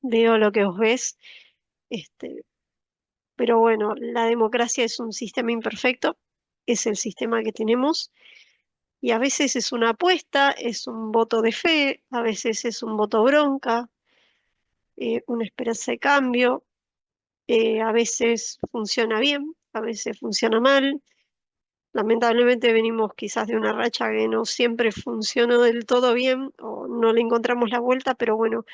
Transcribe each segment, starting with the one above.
veo lo que vos ves, este, pero bueno, la democracia es un sistema imperfecto, es el sistema que tenemos, y a veces es una apuesta, es un voto de fe, a veces es un voto bronca, una esperanza de cambio, a veces funciona bien, a veces funciona mal. Lamentablemente venimos quizás de una racha que no siempre funcionó del todo bien o no le encontramos la vuelta, pero bueno,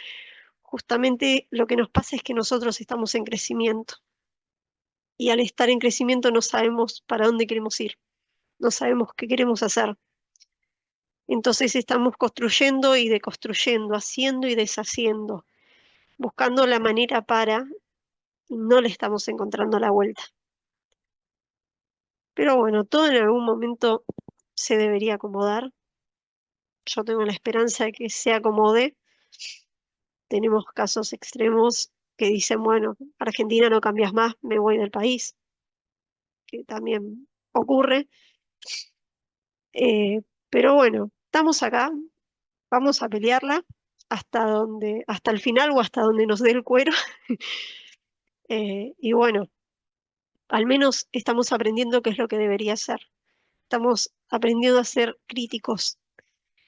justamente lo que nos pasa es que nosotros estamos en crecimiento y al estar en crecimiento no sabemos para dónde queremos ir, no sabemos qué queremos hacer. Entonces estamos construyendo y deconstruyendo, haciendo y deshaciendo, buscando la manera para, y no le estamos encontrando la vuelta. Pero bueno, todo en algún momento se debería acomodar. Yo tengo la esperanza de que se acomode. Tenemos casos extremos que dicen, bueno, Argentina no cambias más, me voy del país, que también ocurre. Pero bueno, estamos acá, vamos a pelearla hasta el final o hasta donde nos dé el cuero. Y bueno, al menos estamos aprendiendo qué es lo que debería ser. Estamos aprendiendo a ser críticos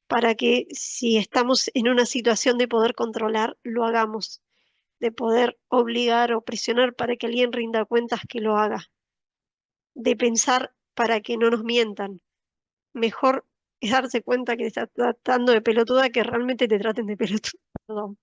para que si estamos en una situación de poder controlar, lo hagamos, de poder obligar o presionar para que alguien rinda cuentas que lo haga, de pensar para que no nos mientan. Mejor es darse cuenta que te está tratando de pelotuda que realmente te traten de pelotuda. Perdón,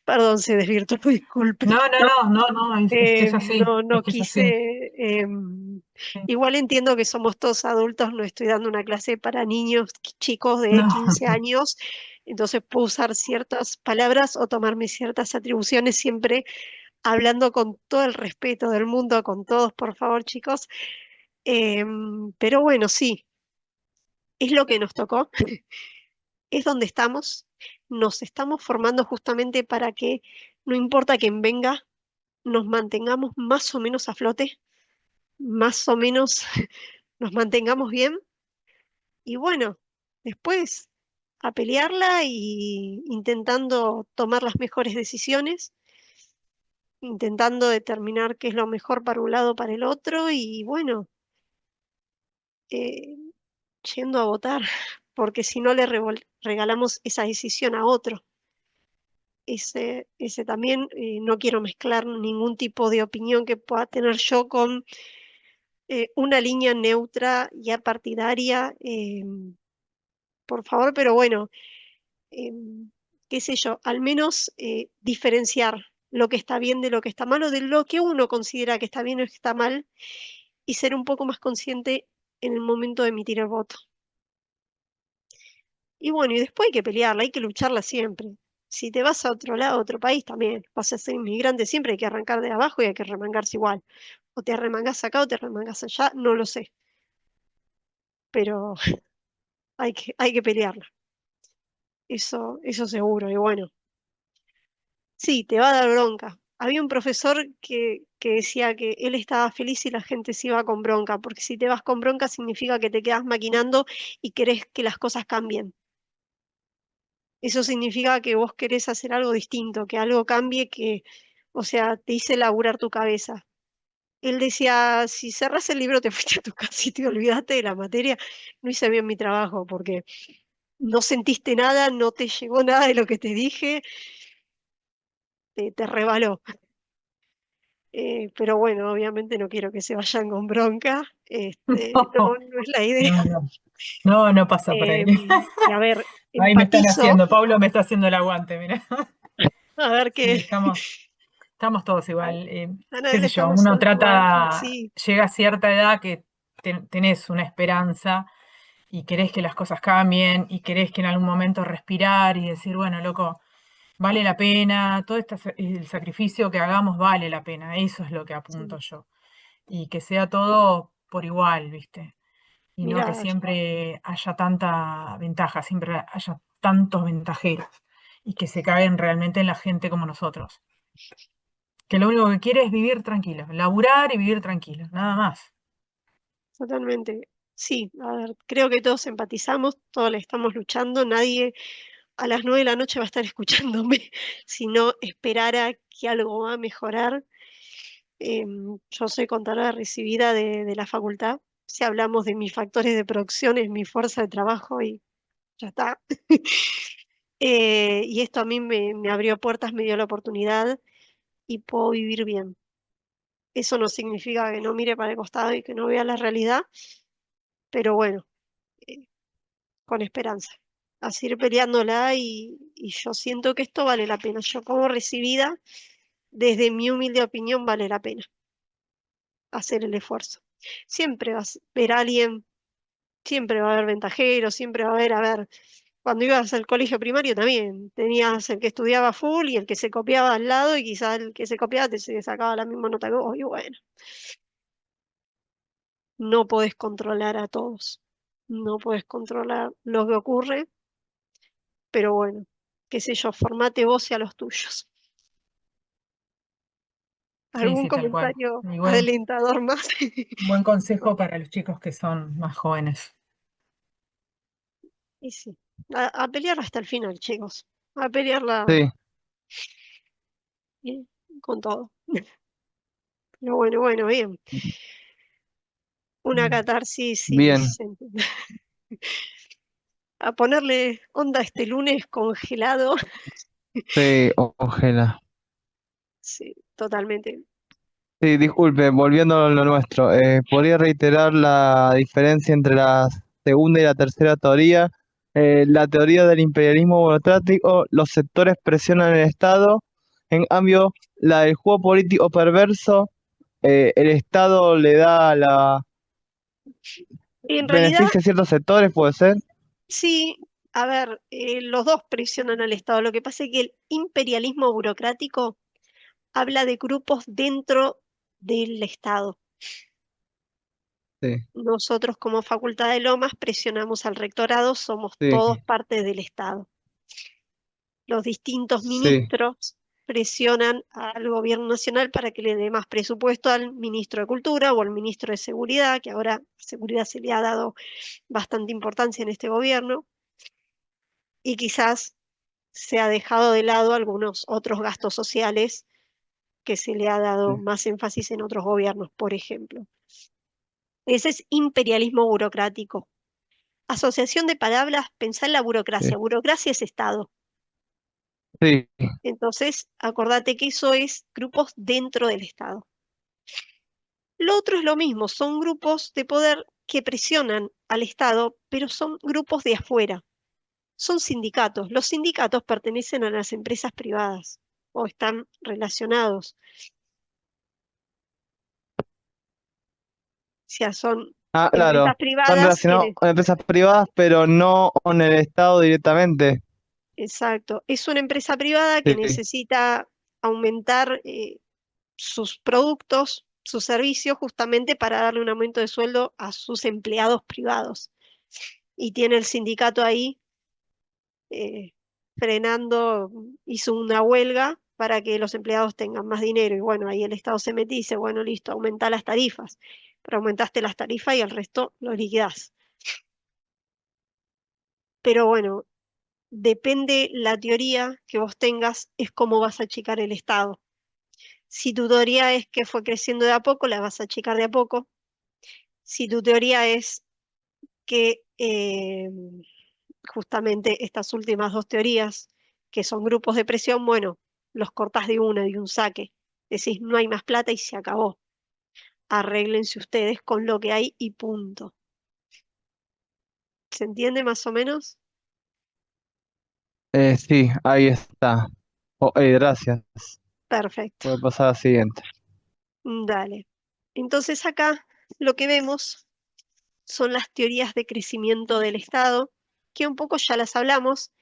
perdón, se desvirtuó, disculpe. No, no, no, no, no, es que es así, No, es no que es así. quise. Igual entiendo que somos todos adultos, no estoy dando una clase para niños chicos de No, 15 años, entonces puedo usar ciertas palabras o tomarme ciertas atribuciones siempre hablando con todo el respeto del mundo, con todos, por favor, chicos. Pero bueno, sí, es lo que nos tocó, es donde estamos, nos estamos formando justamente para que no importa quién venga, nos mantengamos más o menos a flote, más o menos nos mantengamos bien y bueno, después a pelearla y intentando tomar las mejores decisiones, intentando determinar qué es lo mejor para un lado, para el otro y bueno, eh, yendo a votar, porque si no le regalamos esa decisión a otro. Ese también, no quiero mezclar ningún tipo de opinión que pueda tener yo con una línea neutra y apartidaria, por favor, pero bueno, eh, qué sé yo, al menos diferenciar lo que está bien de lo que está mal o de lo que uno considera que está bien o que está mal y ser un poco más consciente en el momento de emitir el voto. Y bueno, y después hay que pelearla, hay que lucharla siempre. Si te vas a otro lado, a otro país, también vas a ser inmigrante, siempre hay que arrancar de abajo y hay que remangarse igual. O te arremangas acá o te arremangas allá, no lo sé, pero hay que pelearla, eso seguro. Y bueno, sí, te va a dar bronca. Había un profesor que decía que él estaba feliz y la gente se iba con bronca, porque si te vas con bronca significa que te quedas maquinando y querés que las cosas cambien. Eso significa que vos querés hacer algo distinto, que algo cambie, que, o sea, te hice laburar tu cabeza. Él decía, si cerrás el libro te fuiste a tu casa y te olvidaste de la materia, no hice bien mi trabajo porque no sentiste nada, no te llegó nada de lo que te dije, te rebaló. Pero bueno, obviamente no quiero que se vayan con bronca, no, no, no es la idea. no, no, no, no pasa por ahí. Y a ver, Ahí me están empatizo, haciendo, Pablo me está haciendo el aguante, mira. a ver Sí, qué, estamos todos a, igual. a Qué nadie sé yo, estamos uno todos igual, trata, sí. llega a cierta edad que tenés una esperanza y querés que las cosas cambien y querés que en algún momento respirar y decir, bueno, loco, vale la pena, todo el sacrificio que hagamos vale la pena, eso es lo que apunto Sí. yo. Y que sea todo por igual, ¿viste? Y no que Mira, siempre haya tanta ventaja, siempre haya tantos ventajeros y que se caen realmente en la gente como nosotros, que lo único que quiere es vivir tranquilo, laburar y vivir tranquilo, nada más. totalmente. Sí, a ver, creo que todos empatizamos, todos le estamos luchando, nadie a las 9 de la noche va a estar escuchándome, si no esperara que algo va a mejorar. Yo soy contadora recibida de la facultad. Si hablamos de mis factores de producción, es mi fuerza de trabajo y ya está. Y esto a mí me abrió puertas, me dio la oportunidad y puedo vivir bien. Eso no significa que no mire para el costado y que no vea la realidad, pero bueno, eh, con esperanza. A seguir peleándola y yo siento que esto vale la pena. Yo como recibida, desde mi humilde opinión, vale la pena hacer el esfuerzo. Siempre vas a ver a alguien, siempre va a haber ventajeros, siempre va a ver, cuando ibas al colegio primario también tenías el que estudiaba full y el que se copiaba al lado y quizás el que se copiaba te se sacaba la misma nota que vos y bueno, no podés controlar a todos, no podés controlar lo que ocurre, pero bueno, qué sé yo, formate vos y a los tuyos. Sí, ¿Algún sí, tal cual. comentario Y alentador más? buen consejo para los chicos que son más jóvenes. Y sí, a pelear hasta el final, chicos, a pelearla Sí, eh, con todo. Pero bueno, bueno, bien. Una Mm. catarsis y bien, a ponerle onda este lunes congelado. sí, Ongela. Sí, totalmente. Sí, disculpe, volviendo a lo nuestro, ¿podría reiterar la diferencia entre la segunda y la tercera teoría? La teoría del imperialismo burocrático, los sectores presionan al Estado, en cambio, la del juego político perverso, el Estado le da la En realidad, beneficia a ciertos sectores, puede ser. sí, a ver, los dos presionan al Estado. Lo que pasa es que el imperialismo burocrático habla de grupos dentro del Estado. Sí, Nosotros como Facultad de Lomas presionamos al rectorado, somos todos sí, parte del Estado. Los distintos sí, ministros presionan al gobierno nacional para que le dé más presupuesto al ministro de Cultura o al ministro de Seguridad, que ahora a seguridad se le ha dado bastante importancia en este gobierno, y quizás se ha dejado de lado algunos otros gastos sociales que se le ha dado sí, más énfasis en otros gobiernos, por ejemplo. Ese es imperialismo burocrático. Asociación de palabras, pensá en la burocracia. sí, Burocracia es Estado. sí, Entonces, acordate que eso es grupos dentro del Estado. Lo otro es lo mismo, son grupos de poder que presionan al Estado, pero son grupos de afuera, son sindicatos. Los sindicatos pertenecen a las empresas privadas o están relacionados. O sea, son Ah, empresas claro, están privadas relacionados con empresas privadas, pero no con el Estado directamente. exacto, es una empresa privada que Sí, necesita aumentar sus productos, sus servicios, justamente para darle un aumento de sueldo a sus empleados privados. Y tiene el sindicato ahí eh, frenando, hizo una huelga para que los empleados tengan más dinero. Y bueno, ahí el Estado se mete y dice, bueno, listo, aumenta las tarifas. Pero aumentaste las tarifas y el resto lo liquidás. Pero bueno, depende la teoría que vos tengas, es cómo vas a achicar el Estado. Si tu teoría es que fue creciendo de a poco, la vas a achicar de a poco. Si tu teoría es que justamente estas últimas dos teorías, que son grupos de presión, bueno, los cortás de una, de un saque. Decís, no hay más plata y se acabó. Arréglense ustedes con lo que hay y punto. ¿Se entiende más o menos? sí, ahí está. Gracias. Perfecto. Voy a pasar a la siguiente. Dale. Entonces acá lo que vemos son las teorías de crecimiento del Estado, que un poco ya las hablamos.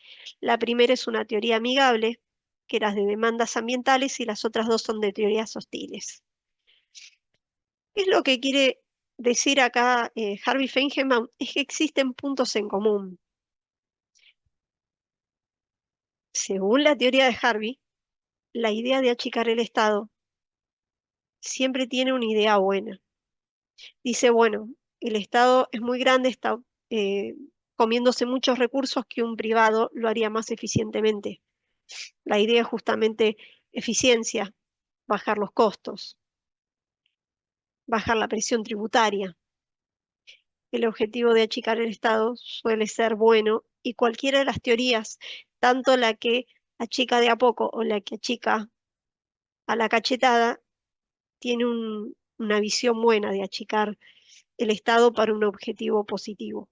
La primera es una teoría amigable, que era de demandas ambientales, y las otras dos son de teorías hostiles. ¿Qué es lo que quiere decir acá Harvey Feigenbaum? Es que existen puntos en común. Según la teoría de Harvey, la idea de achicar el Estado siempre tiene una idea buena. Dice, bueno, el Estado es muy grande, está, comiéndose muchos recursos que un privado lo haría más eficientemente. La idea es justamente eficiencia, bajar los costos, bajar la presión tributaria. El objetivo de achicar el Estado suele ser bueno y cualquiera de las teorías, tanto la que achica de a poco o la que achica a la cachetada, tiene una visión buena de achicar el Estado para un objetivo positivo.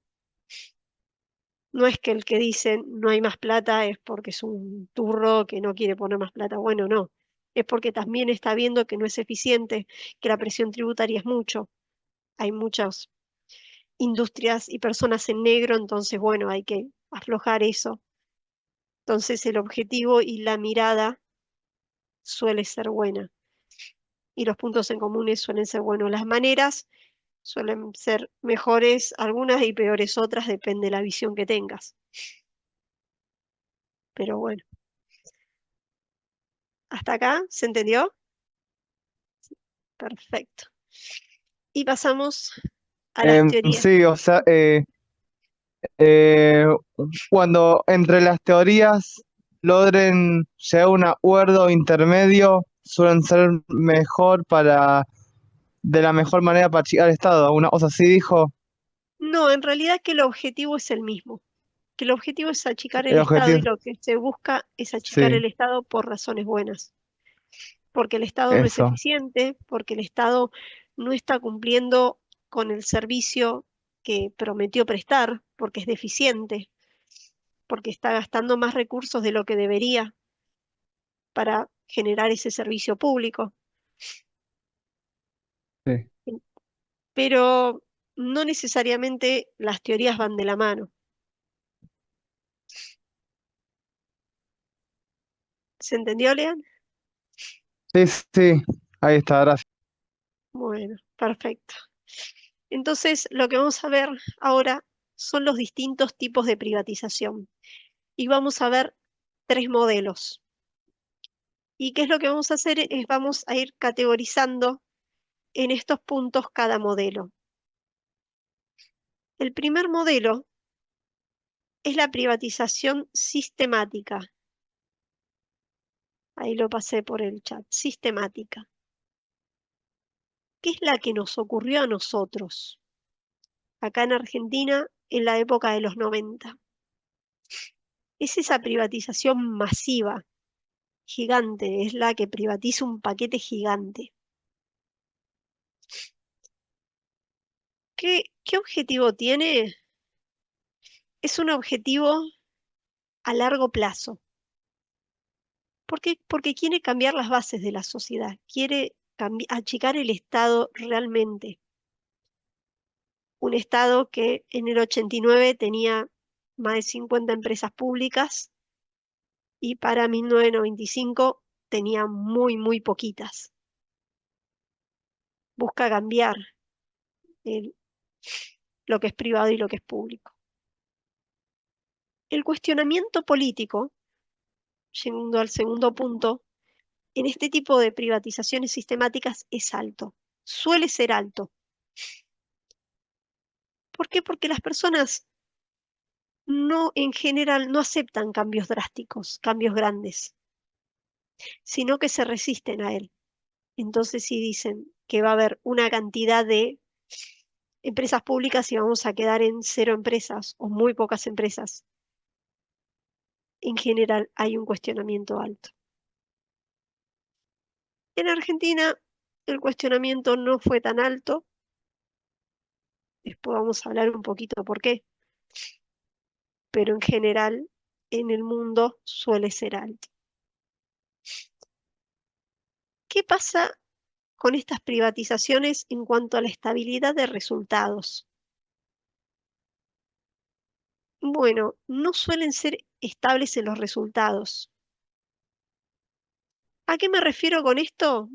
No es que el que dice no hay más plata es porque es un turro que no quiere poner más plata. Bueno, no. Es porque también está viendo que no es eficiente, que la presión tributaria es mucho. Hay muchas industrias y personas en negro, entonces, bueno, hay que aflojar eso. Entonces, el objetivo y la mirada suele ser buena. Y los puntos en comunes suelen ser buenos. Las maneras suelen ser mejores algunas y peores otras, depende de la visión que tengas. Pero bueno, ¿hasta acá se entendió? Perfecto. Y pasamos a las teorías. Sí, o sea, eh, cuando entre las teorías logren llegar a un acuerdo intermedio, suelen ser mejor para, de la mejor manera para achicar el Estado. Una cosa así dijo No, en realidad que el objetivo es el mismo, que el objetivo es achicar el el Estado objetivo. y lo que se busca es achicar Sí, el Estado por razones buenas, porque el Estado no es eso. eficiente, porque el Estado no está cumpliendo con el servicio que prometió prestar, porque es deficiente, porque está gastando más recursos de lo que debería para generar ese servicio público. Sí. Pero no necesariamente las teorías van de la mano. ¿Se entendió, Lean? Sí, sí, ahí está, gracias. Bueno, perfecto. Entonces, lo que vamos a ver ahora son los distintos tipos de privatización. Y vamos a ver tres modelos. ¿Y qué es lo que vamos a hacer? Es vamos a ir categorizando en estos puntos cada modelo. El primer modelo es la privatización sistemática. Ahí lo pasé por el chat. Sistemática. ¿Qué es la que nos ocurrió a nosotros acá en Argentina en la época de los 90? Es esa privatización masiva, gigante, es la que privatiza un paquete gigante. ¿Qué objetivo tiene? Es un objetivo a largo plazo. ¿Por qué? Porque quiere cambiar las bases de la sociedad, quiere achicar el Estado realmente. Un Estado que en el 89 tenía más de 50 empresas públicas y para 1995 tenía muy poquitas. Busca cambiar el- lo que es privado y lo que es público. El cuestionamiento político, llegando al segundo punto, en este tipo de privatizaciones sistemáticas es alto, suele ser alto. ¿Por qué? Porque las personas no, en general, no aceptan cambios drásticos, cambios grandes, sino que se resisten a él. Entonces, si dicen que va a haber una cantidad de empresas públicas y vamos a quedar en cero empresas o muy pocas empresas, en general hay un cuestionamiento alto. En Argentina, el cuestionamiento no fue tan alto. Después vamos a hablar un poquito por qué, pero en general en el mundo suele ser alto. ¿Qué pasa con estas privatizaciones en cuanto a la estabilidad de resultados? Bueno, no suelen ser estables en los resultados. ¿A qué me refiero con esto?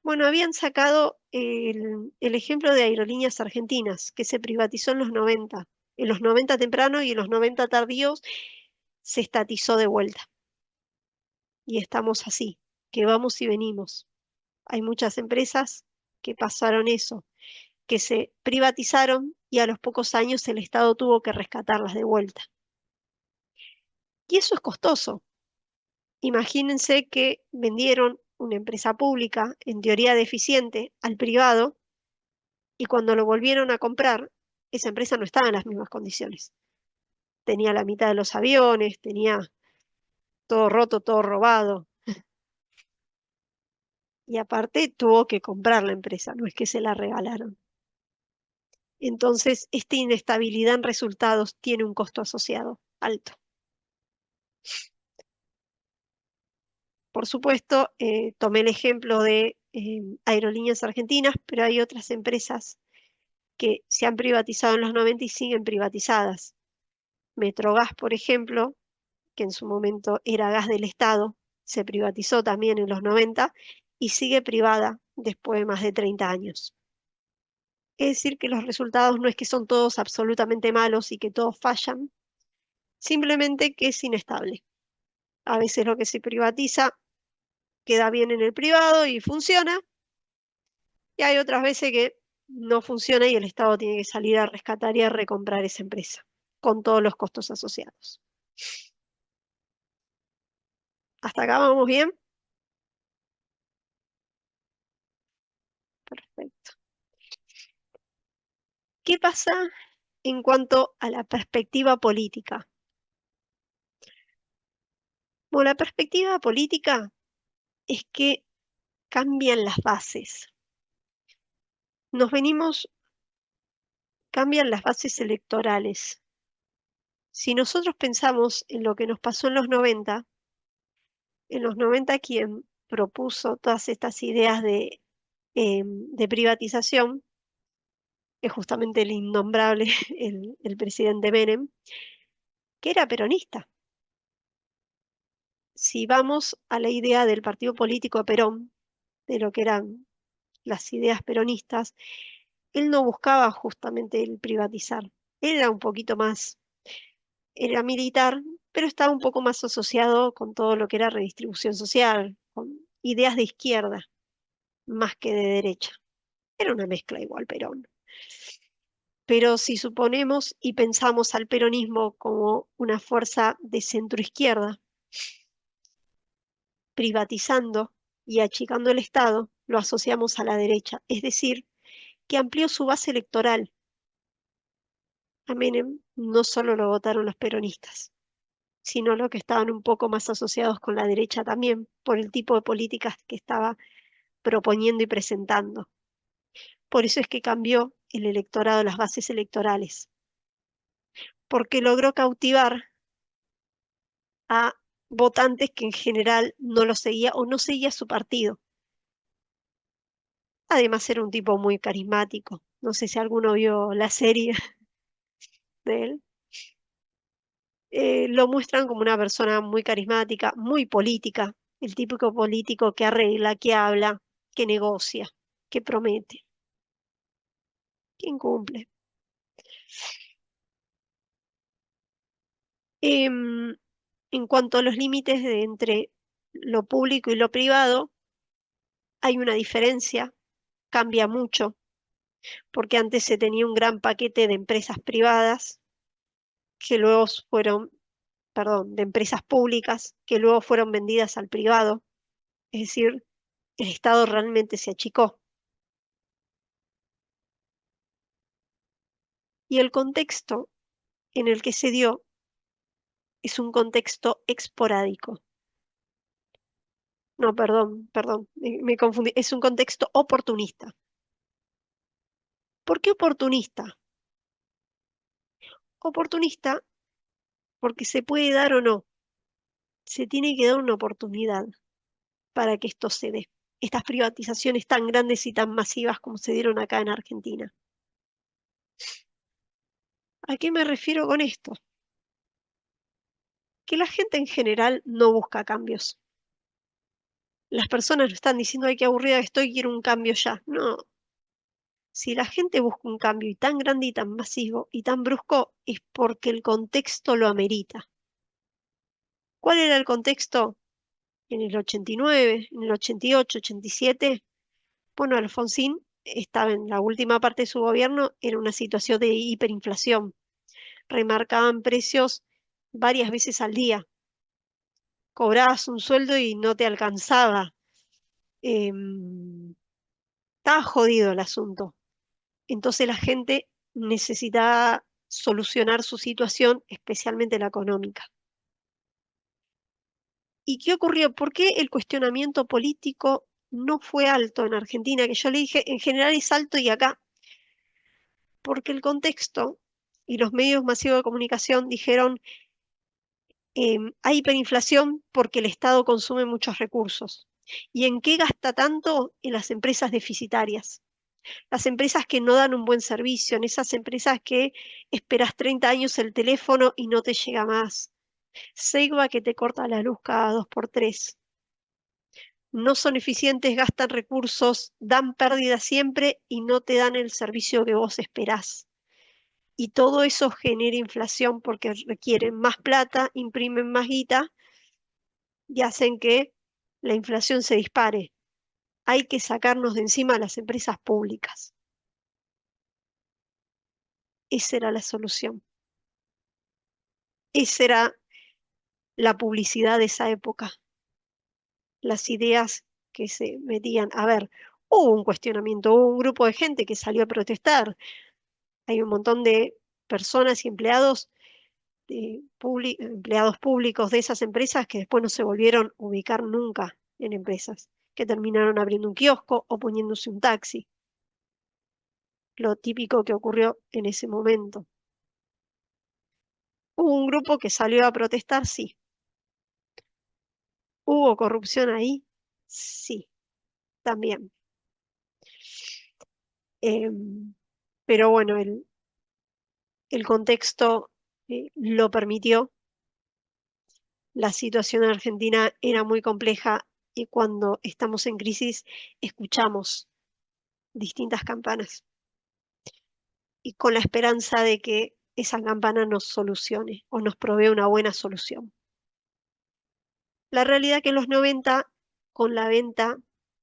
Bueno, habían sacado el ejemplo de Aerolíneas Argentinas, que se privatizó en los 90 temprano y en los 90 tardíos se estatizó de vuelta. Y estamos así, que vamos y venimos. Hay muchas empresas que pasaron eso, que se privatizaron y a los pocos años el Estado tuvo que rescatarlas de vuelta. Y eso es costoso. Imagínense que vendieron una empresa pública, en teoría deficiente, al privado, y cuando lo volvieron a comprar, esa empresa no estaba en las mismas condiciones. Tenía la mitad de los aviones, tenía todo roto, todo robado. Y aparte tuvo que comprar la empresa, no es que se la regalaron. Entonces, esta inestabilidad en resultados tiene un costo asociado alto. Por supuesto, tomé el ejemplo de Aerolíneas Argentinas, pero hay otras empresas que se han privatizado en los 90 y siguen privatizadas. Metrogas, por ejemplo, que en su momento era gas del Estado, se privatizó también en los 90 y sigue privada después de más de 30 años. Es decir, que los resultados no es que son todos absolutamente malos y que todos fallan, simplemente que es inestable. A veces lo que se privatiza queda bien en el privado y funciona, y hay otras veces que no funciona y el Estado tiene que salir a rescatar y a recomprar esa empresa, con todos los costos asociados. ¿Hasta acá vamos bien? Perfecto. ¿Qué pasa en cuanto a la perspectiva política? Bueno, la perspectiva política es que cambian las bases. Cambian las bases electorales. Si nosotros pensamos en lo que nos pasó en los 90 quien propuso todas estas ideas de privatización es justamente el innombrable, el presidente Menem, que era peronista. Si vamos a la idea del partido político de Perón, de lo que eran las ideas peronistas, él no buscaba justamente el privatizar. Él era un poquito más, era militar, pero estaba un poco más asociado con todo lo que era redistribución social, con ideas de izquierda, más que de derecha. Era una mezcla igual, Perón. Pero si suponemos y pensamos al peronismo como una fuerza de centroizquierda, privatizando y achicando el Estado, lo asociamos a la derecha, es decir, que amplió su base electoral. A Menem no solo lo votaron los peronistas, sino los que estaban un poco más asociados con la derecha también, por el tipo de políticas que estaba proponiendo y presentando. Por eso es que cambió el electorado, las bases electorales, porque logró cautivar a votantes que en general no lo seguía o no seguía su partido. Además era un tipo muy carismático. No sé si alguno vio la serie de él. Lo muestran como una persona muy carismática, muy política, el típico político que arregla, que habla, que negocia, que promete, que incumple. Em, en cuanto a los límites entre lo público y lo privado, hay una diferencia, cambia mucho, porque antes se tenía un gran paquete de empresas privadas que luego fueron, perdón, de empresas públicas que luego fueron vendidas al privado, es decir, el Estado realmente se achicó. Y el contexto en el que se dio es un contexto esporádico. No, perdón, me confundí. Es un contexto oportunista. ¿Por qué oportunista? Oportunista porque se puede dar o no. Se tiene que dar una oportunidad para que esto se dé. Estas privatizaciones tan grandes y tan masivas como se dieron acá en Argentina. ¿A qué me refiero con esto? Que la gente en general no busca cambios. Las personas no están diciendo, ay, qué aburrida que estoy, quiero un cambio ya. No. Si la gente busca un cambio y tan grande y tan masivo y tan brusco, es porque el contexto lo amerita. ¿Cuál era el contexto? En el 89, en el 88, 87. Bueno, Alfonsín estaba en la última parte de su gobierno, era una situación de hiperinflación. Remarcaban precios varias veces al día. Cobrabas un sueldo y no te alcanzaba. Em, Estaba jodido el asunto. Entonces la gente necesitaba solucionar su situación, especialmente la económica. ¿Y qué ocurrió? ¿Por qué el cuestionamiento político no fue alto en Argentina? Que yo le dije, en general es alto y acá, porque el contexto y los medios masivos de comunicación dijeron, hay hiperinflación porque el Estado consume muchos recursos. ¿Y en qué gasta tanto? En las empresas deficitarias. Las empresas que no dan un buen servicio, en esas empresas que esperas 30 años el teléfono y no te llega más. Ceiba que te corta la luz cada 2 por 3. No son eficientes, gastan recursos, dan pérdidas siempre y no te dan el servicio que vos esperás. Y todo eso genera inflación porque requieren más plata, imprimen más guita y hacen que la inflación se dispare. Hay que sacarnos de encima a las empresas públicas. Esa era la solución. Esa era la publicidad de esa época. Las ideas que se metían. A ver, hubo un cuestionamiento, hubo un grupo de gente que salió a protestar. Hay un montón de personas y empleados, empleados públicos de esas empresas que después no se volvieron a ubicar nunca en empresas, que terminaron abriendo un kiosco o poniéndose un taxi. Lo típico que ocurrió en ese momento. Hubo un grupo que salió a protestar, sí. ¿Hubo corrupción ahí? Sí, también. Pero bueno, el contexto lo permitió. La situación en Argentina era muy compleja y cuando estamos en crisis escuchamos distintas campanas y con la esperanza de que esa campana nos solucione o nos provee una buena solución. La realidad que en los 90, con la venta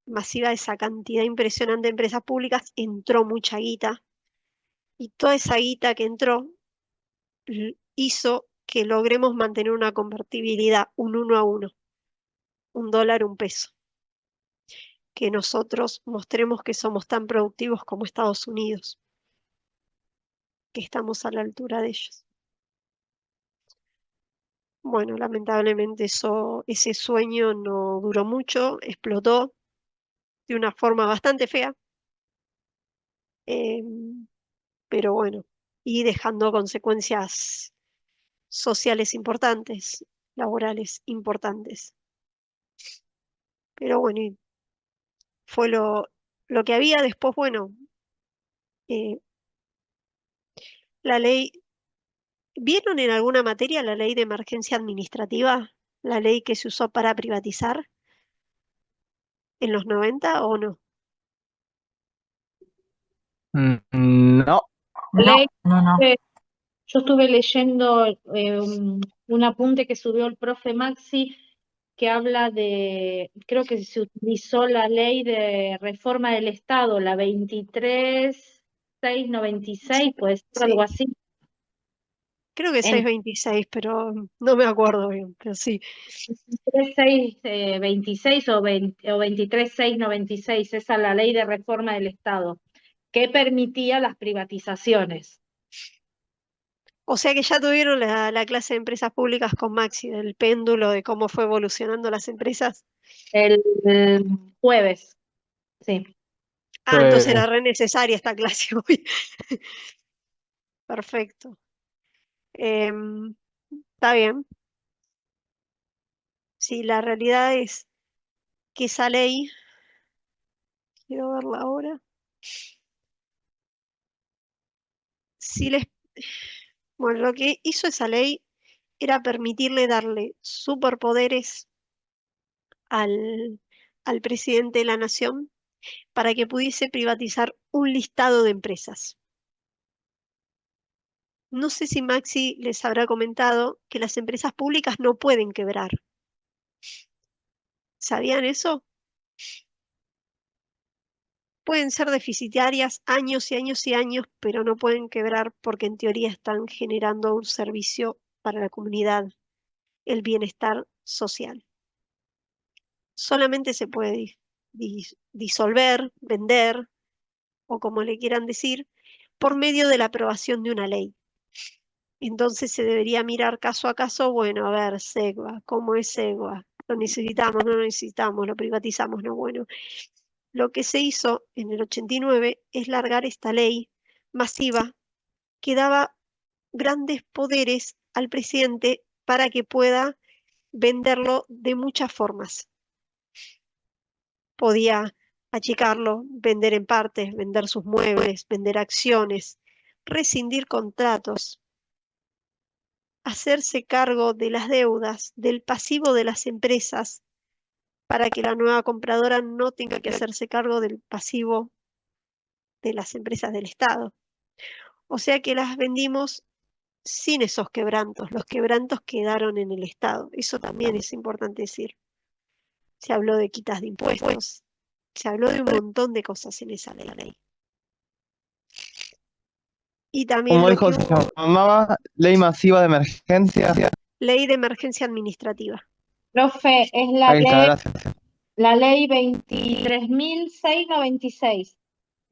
masiva de esa cantidad impresionante de empresas públicas, entró mucha guita y toda esa guita que entró hizo que logremos mantener una convertibilidad, un 1 a 1, un dólar, un peso. Que nosotros mostremos que somos tan productivos como Estados Unidos, que estamos a la altura de ellos. Bueno, lamentablemente ese sueño no duró mucho, explotó de una forma bastante fea, pero bueno, y dejando consecuencias sociales importantes, laborales importantes. Pero bueno, y fue lo que había después, bueno, eh, la ley. ¿Vieron en alguna materia la ley de emergencia administrativa? ¿La ley que se usó para privatizar en los 90 o no? No. No, Ley, no, no. yo estuve leyendo un apunte que subió el profe Maxi que habla de, creo que se utilizó la ley de reforma del Estado, la 23.696, puede ser algo Sí, así. creo que En 626, pero no me acuerdo bien, pero sí. 23.626 o 23.696, esa es la ley de reforma del Estado, que permitía las privatizaciones. O sea que ya tuvieron la clase de empresas públicas con Maxi, del péndulo de cómo fue evolucionando las empresas. El jueves, sí. Ah, entonces Pues, era re necesaria esta clase hoy. Perfecto. Está bien. Sí, la realidad es que esa ley, quiero verla ahora, si les, bueno, lo que hizo esa ley era permitirle darle superpoderes al presidente de la nación para que pudiese privatizar un listado de empresas. No sé si Maxi les habrá comentado que las empresas públicas no pueden quebrar. ¿Sabían eso? pueden ser deficitarias años y años y años, pero no pueden quebrar porque en teoría están generando un servicio para la comunidad, el bienestar social. Solamente se puede disolver, vender, o como le quieran decir, por medio de la aprobación de una ley. Entonces se debería mirar caso a caso, bueno, a ver, SEGBA, ¿cómo es SEGBA? ¿Lo necesitamos, no lo necesitamos, lo privatizamos, no? Bueno, lo que se hizo en el 89 es largar esta ley masiva que daba grandes poderes al presidente para que pueda venderlo de muchas formas. Podía achicarlo, vender en partes, vender sus muebles, vender acciones, rescindir contratos, hacerse cargo de las deudas, del pasivo de las empresas, para que la nueva compradora no tenga que hacerse cargo del pasivo de las empresas del Estado. O sea que las vendimos sin esos quebrantos. Los quebrantos quedaron en el Estado. Eso también es importante decir. Se habló de quitas de impuestos, se habló de un montón de cosas en esa ley. Y también Como lo dijo, que se hubo, llamaba Ley Masiva de Emergencia. ley de emergencia administrativa, Profe, es Ahí está, gracias. la ley 23.696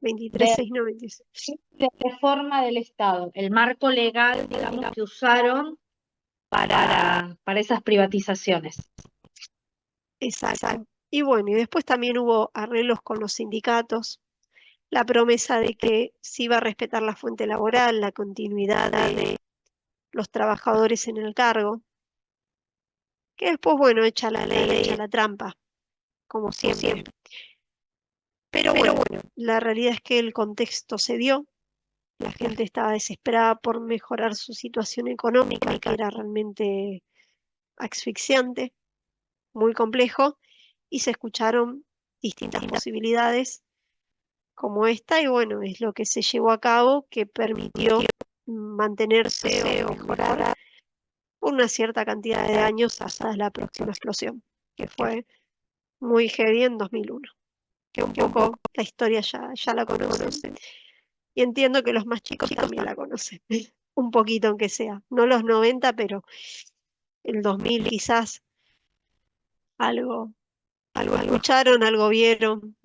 de 23696. de reforma del Estado, el marco legal, digamos, que usaron para esas privatizaciones. Exacto. Y bueno, y después también hubo arreglos con los sindicatos, la promesa de que se iba a respetar la fuente laboral, la continuidad de los trabajadores en el cargo, que después, bueno, echa la ley, echa la trampa, como siempre. Pero bueno, la realidad es que el contexto se dio, la gente estaba desesperada por mejorar su situación económica, que era realmente asfixiante, muy complejo, y se escucharon distintas posibilidades como esta, y bueno, es lo que se llevó a cabo que permitió mantenerse o mejorar por una cierta cantidad de años hasta la próxima explosión, que fue muy heavy en 2001, que un poco la historia ya la conocen, y entiendo que los más chicos también la conocen, un poquito aunque sea, no los 90, pero el 2000 quizás algo escucharon, algo vieron.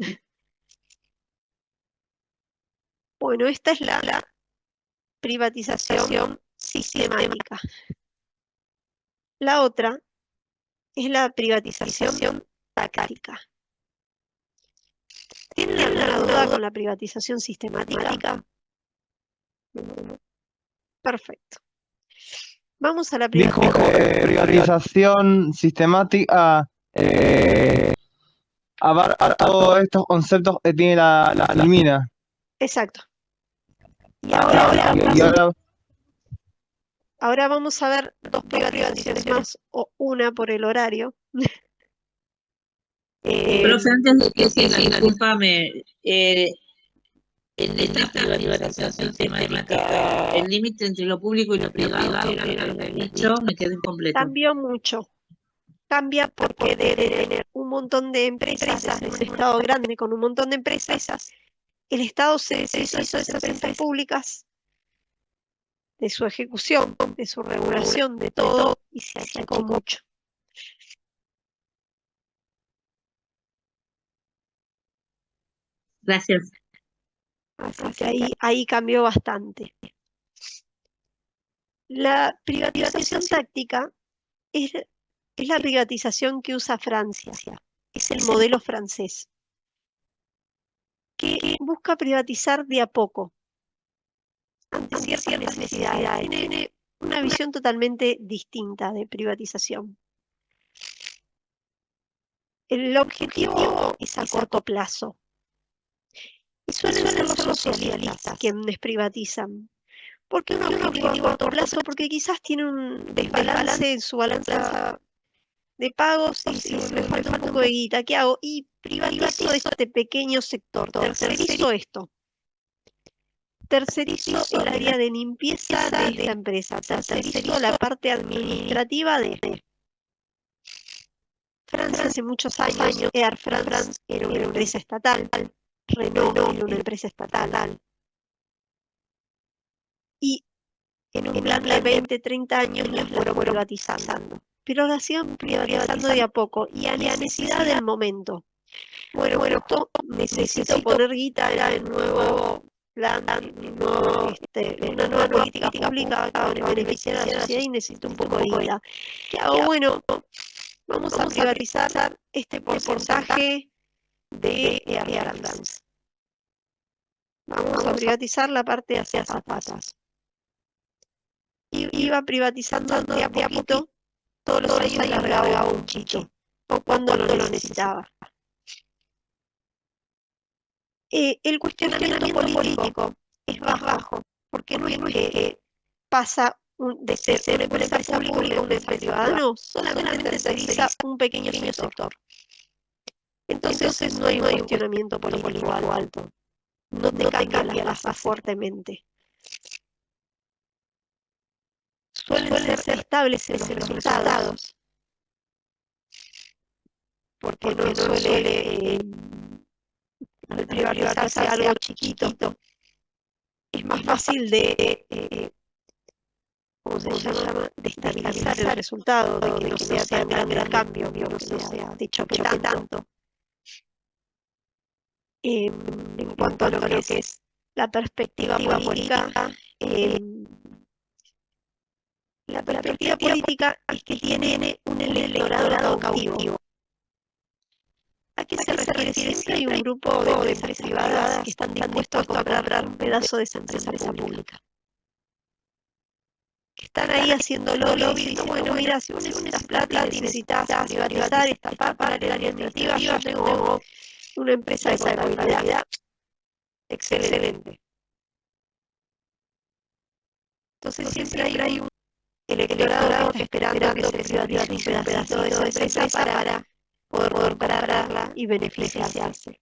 Bueno, esta es la privatización sistemática. La otra es la privatización táctica. ¿Tienen alguna duda con la privatización sistemática? Perfecto. Vamos a la Dijo privatización sistemática, abarca todos estos conceptos que tiene la mina. Exacto. Y Y ahora vamos a ver dos privatizaciones más, o una por el horario. Profe, antes de que siga, discúlpame, en esta privatización sistemática, el límite entre lo público y lo privado, era lo que habías dicho, me quedé incompleto. Cambió mucho. Cambia porque de tener un montón de empresas, un Estado grande con un montón de empresas, el Estado se deshizo de esas empresas públicas, de su ejecución, de su regulación, de todo, y se achicó mucho. Gracias. Así que ahí cambió bastante. La privatización táctica es la privatización que usa Francia, es el modelo francés, que busca privatizar de a poco, ante ciertas necesidades. Tiene una visión totalmente distinta de privatización. El objetivo es a corto plazo. Y suelen ser los socialistas quienes privatizan. ¿Por qué un objetivo a corto plazo? Porque quizás tiene un desbalance en su balanza de pagos y si me falta un poco de guita, ¿qué hago? Y privatizo este pequeño sector, tercerizo esto. Tercerizo el área de limpieza de esta empresa, tercerizo la parte administrativa de Francia. Hace muchos años, Air France era una empresa estatal, Renault era una empresa estatal. Y en un plan de 20, 30 años las fueron privatizando. Pero las iban privatizando de a poco y a necesidad del momento. Bueno, justo necesito poner guita en el nuevo plan, una nueva política pública que beneficie a la sociedad y necesito un poco de guita. ¿Qué hago? Bueno, vamos a privatizar este porcentaje de Air France. Vamos a privatizar la parte hacia azafatas. Y iba privatizando de a poquito, todos los años largaba un chicho, o cuando lo necesitaba. El cuestionamiento político es más bajo, porque no es que pasa de ser una empresa pública a una empresa privada, no, solamente terceriza un pequeño sector. Entonces no hay un cuestionamiento político alto, no te cambia las bases fuertemente. Suelen ser estables en los resultados, porque no suele privatizarse algo chiquito. Es más fácil de ¿cómo se llama? De estabilizar el resultado, de que no sea tan grande el cambio, que no sea de choque tanto. En cuanto a lo que es la perspectiva política, la perspectiva política es que tiene un electorado cautivo. ¿A qué se refiere? Siempre hay un grupo de empresas privadas que están dispuestos a comprar un pedazo de esa empresa pública. Que están ahí haciendo lobby diciendo, bueno, mira, si vos necesitas plata y necesitas privatizar esta parte administrativa, yo tengo una empresa de contabilidad excelente. Entonces siempre hay un electorado que está esperando que se privatice un pedacito de esa empresa para poder comprarla y beneficiarse.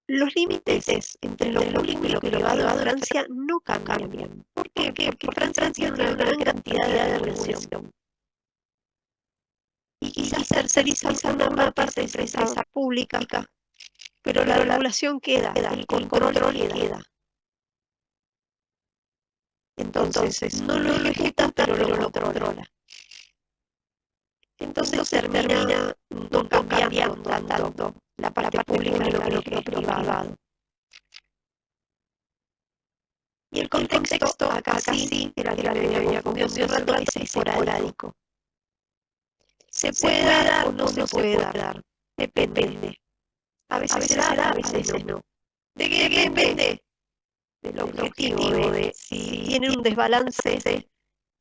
Los límites entre lo público y lo privado en Francia no cambian. ¿Por qué? Porque Francia tiene una gran cantidad de regulación. Y quizás tercerizan una parte de empresa pública, pero la regulación queda, el control queda. Entonces, no lo ejecutan, pero lo controla. Entonces termina no cambiando tanto la parte pública y lo privado. Y el contexto acá sí, era que la venía confundiendo un rato, es esporádico. ¿Se puede dar o no se puede dar? Depende. A veces se da, a veces no. ¿De qué depende? Del objetivo, de si tienen un desbalance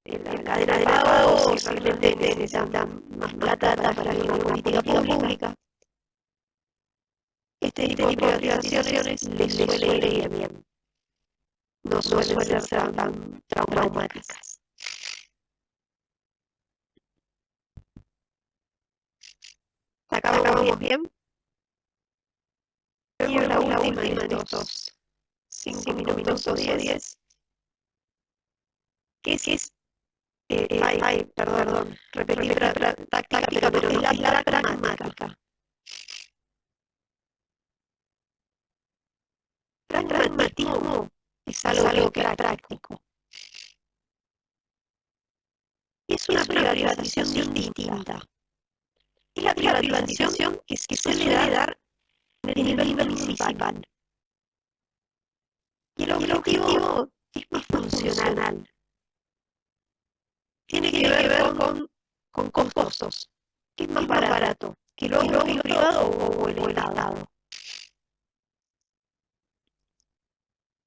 en la cadena de pago o si realmente necesitan más plata para una política pública. Este tipo de privatizaciones les suele ir bien. No suelen ser tan traumáticas. Acá vamos bien. Y la última de estos 5 minutos o 10. ¿Qué es? Perdón, repetí táctica, pero no es la pragmática. Pragmatismo es algo que es práctico. Es una privatización distinta. Y la privatización es que suele dar en el nivel municipal. Y el objetivo es más funcional. Tiene que ver con costos. ¿Qué es más barato? ¿Que lo privado o el Estado?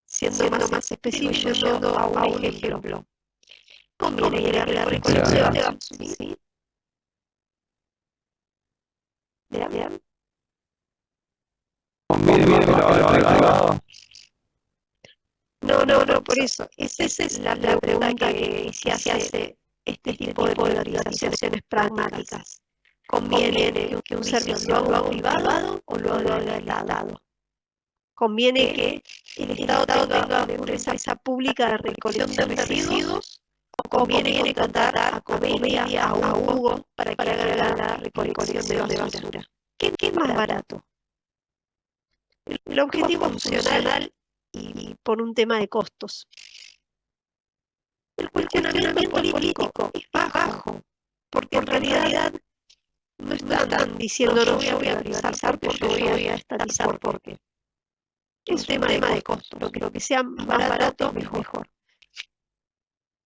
Siendo más específico, yendo a un ejemplo. Conviene ir a la recolección, ¿sí? Bien. No, por eso. Esa es la pregunta que se hace este tipo de privatizaciones pragmáticas. ¿Conviene que un servicio lo haga privado o lo haga el Estado? ¿Conviene que el Estado tenga una empresa pública de recolección de residuos? ¿O conviene contratar a Covelia, a Hugo, para que haga la recolección de basura? ¿Qué es más barato? El objetivo funcional y por un tema de costos. El cuestionamiento político es bajo, porque en realidad no están diciendo no voy a privatizar porque voy a estatizar porque es un tema de costos. Lo que sea más barato, mejor.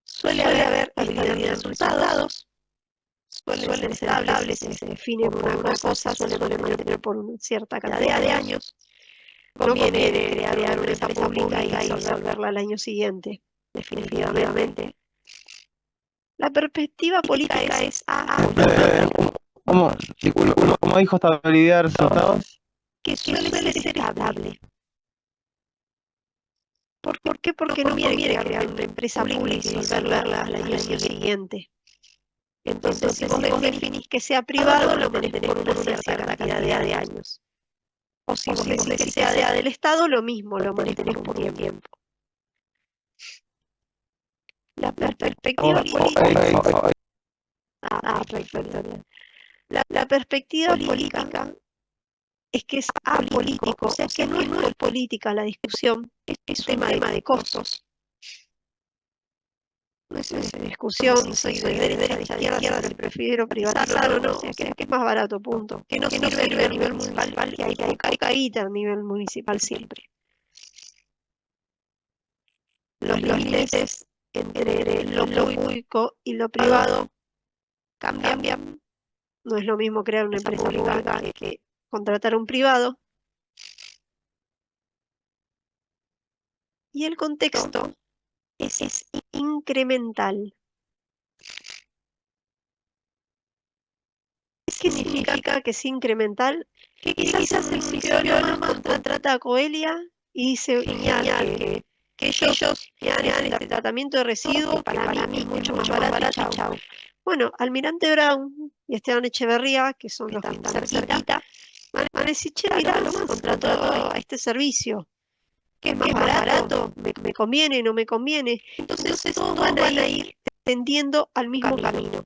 Suele haber estabilidad de resultados, suelen ser estables, si se define por una cosa, suele mantener por una cierta cantidad de años. No conviene crear una empresa pública y disolverla al año siguiente, definitivamente. La perspectiva política es ¿Cómo dijo estabilidad de resultados? que suele ser estable. ¿Por qué? Porque no conviene crear una empresa pública y disolverla al año siguiente. Entonces, si vos definís que sea privado, lo mantenés por una cierta cantidad de años. O si vos decís que sea del Estado, lo mismo, lo mantenés por un tiempo. La perspectiva política. La perspectiva política es que es apolítico, o sea que no es política la discusión, es un tema de costos. No es una discusión, soy de derecha, de izquierda, si prefiero privatizar o no, o sea que es más barato, punto. Que no sirve a nivel municipal, y hay poca guita a nivel municipal siempre. Los límites entre lo público y lo privado cambian. No es lo mismo crear una empresa pública que contratar a un privado. Y el contexto es incremental. ¿Qué significa que es incremental? Que quizás el municipio de Lomas contrata a Coelia y dice que ellos me dan este tratamiento de residuos que para mí es mucho más barato y chau. Bueno, Almirante Brown y Esteban Echeverría, que son los que están cerquita, van a decir, che, mirá, Lomas contrató a este servicio, que es más barato, me conviene, no me conviene. Entonces todos van a ir tendiendo al mismo camino.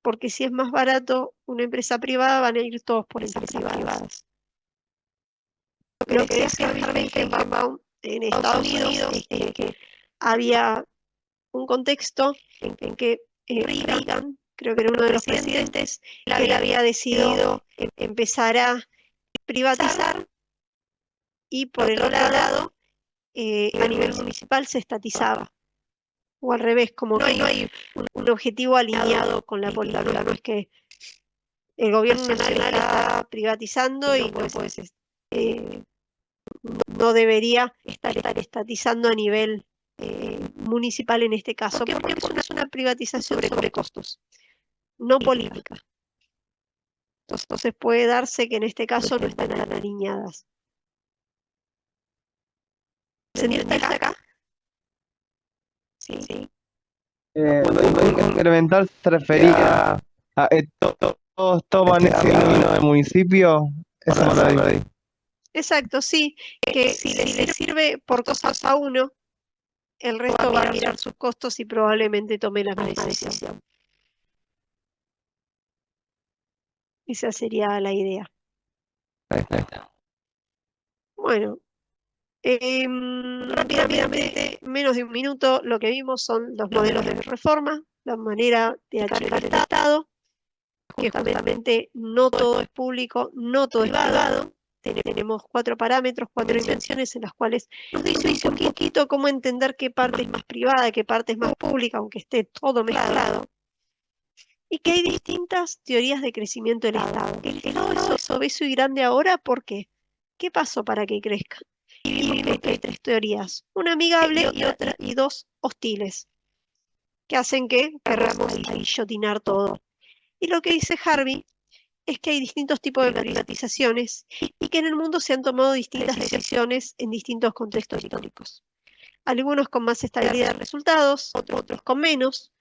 Porque si es más barato una empresa privada, van a ir todos por empresas privadas. Lo que decía Harvey Feinbaum en Estados Unidos es que había un contexto en que Reagan, creo que era uno de los presidentes, él había decidido empezar a privatizar y por el otro lado, a nivel municipal se estatizaba. O al revés, como que no hay un objetivo alineado con la política, no es que el gobierno nacional está privatizando y no debería estar estatizando a nivel municipal en este caso, porque es una privatización sobre costos, no política. Entonces puede darse que en este caso no están tan alineadas. ¿Se entiende hasta acá? Sí. Cuando dijo incremental se refería a todos toman ese camino del municipio. Eso no lo digo. Exacto, sí, que si le sirve por cosas a uno, el resto va a mirar sus costos y probablemente tome la misma decisión. Esa sería la idea. Bueno, rápidamente, menos de un minuto, lo que vimos son los modelos de reforma, la manera de achicar el Estado, que justamente no todo es público, no todo es privado. Tenemos 4 parámetros, 4 dimensiones en las cuales nos dice un poquito cómo entender qué parte es más privada, qué parte es más pública, aunque esté todo mezclado. Y que hay distintas teorías de crecimiento del Estado. El Estado es obeso y grande ahora, ¿por qué? ¿Qué pasó para que crezca? Y vimos que hay 3 teorías, una amigable y 2 hostiles, que hacen que querramos guillotinar todo. Y lo que dice Harvey es que hay distintos tipos de privatizaciones y que en el mundo se han tomado distintas decisiones en distintos contextos históricos. Algunos con más estabilidad de resultados, otros con menos,